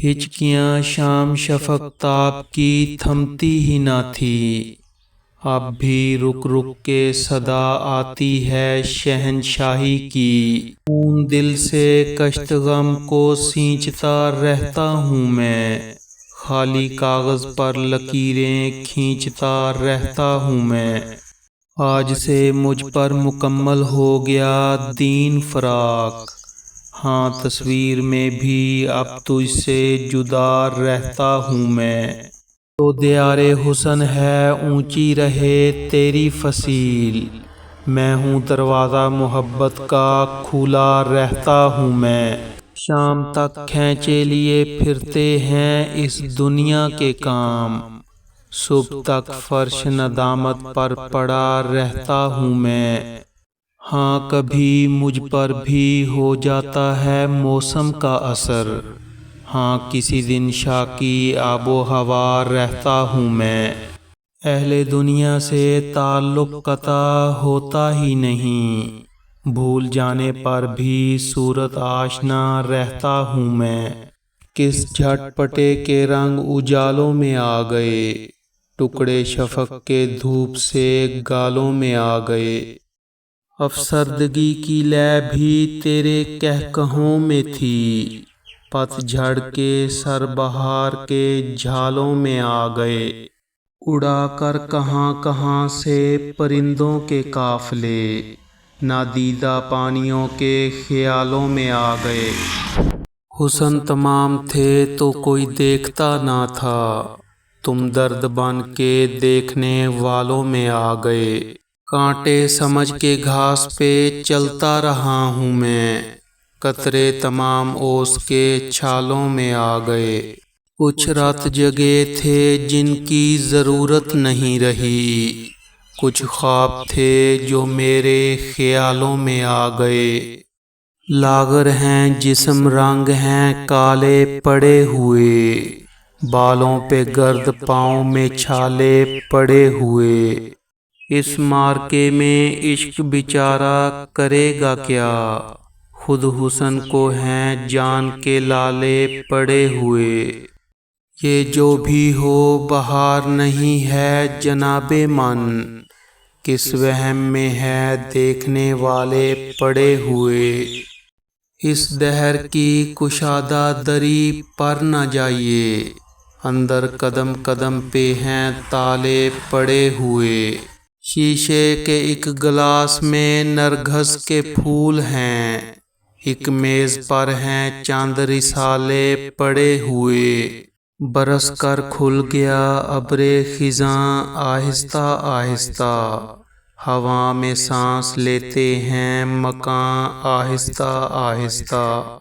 ہچکیاں شام شفق تاب کی تھمتی ہی نہ تھی، اب بھی رک رک کے صدا آتی ہے شہنشاہی کی۔ خون دل سے کشت غم کو سینچتا رہتا ہوں میں، خالی کاغذ پر لکیریں کھینچتا رہتا ہوں میں۔ آج سے مجھ پر مکمل ہو گیا دین فراق، ہاں تصویر میں بھی اب تجھ سے جدا رہتا ہوں میں۔ تو دیار حسن ہے اونچی رہے تیری فصیل، میں ہوں دروازہ محبت کا کھلا رہتا ہوں میں۔ شام تک کھینچے لیے پھرتے ہیں اس دنیا کے کام، صبح تک فرش ندامت پر پڑا رہتا ہوں میں۔ ہاں کبھی مجھ پر بھی ہو جاتا ہے موسم کا اثر، ہاں کسی دن شاکی آب و ہوا رہتا ہوں میں۔ اہل دنیا سے تعلق قطع ہوتا ہی نہیں، بھول جانے پر بھی صورت آشنا رہتا ہوں میں۔ کس جھٹ پٹے کے رنگ اجالوں میں آ گئے، ٹکڑے شفق کے دھوپ سے گالوں میں آ گئے۔ افسردگی کی لے بھی تیرے کہکہوں میں تھی، پت جھڑ کے سر بہار کے جھالوں میں آ گئے۔ اڑا کر کہاں کہاں سے پرندوں کے قافلے، نادیدہ پانیوں کے خیالوں میں آ گئے۔ حسن تمام تھے تو کوئی دیکھتا نہ تھا، تم درد بن کے دیکھنے والوں میں آ گئے۔ کانٹے سمجھ کے گھاس پہ چلتا رہا ہوں میں، قطرے تمام اوس کے چھالوں میں آ گئے۔ کچھ رات جگے تھے جن کی ضرورت نہیں رہی، کچھ خواب تھے جو میرے خیالوں میں آ گئے۔ لاغر ہیں جسم رنگ ہیں کالے پڑے ہوئے، بالوں پہ گرد پاؤں میں چھالے پڑے ہوئے۔ اس مارکے میں عشق بیچارہ کرے گا کیا، خود حسن کو ہیں جان کے لالے پڑے ہوئے۔ یہ جو بھی ہو بہار نہیں ہے جناب من، کس وہم میں ہے دیکھنے والے پڑے ہوئے۔ اس دہر کی کشادہ دری پر نہ جائیے، اندر قدم قدم پہ ہیں تالے پڑے ہوئے۔ شیشے کے ایک گلاس میں نرگس کے پھول ہیں، ایک میز پر ہیں چاند رسالے پڑے ہوئے۔ برس کر کھل گیا ابر خزاں آہستہ آہستہ، ہوا میں سانس لیتے ہیں مکاں آہستہ آہستہ۔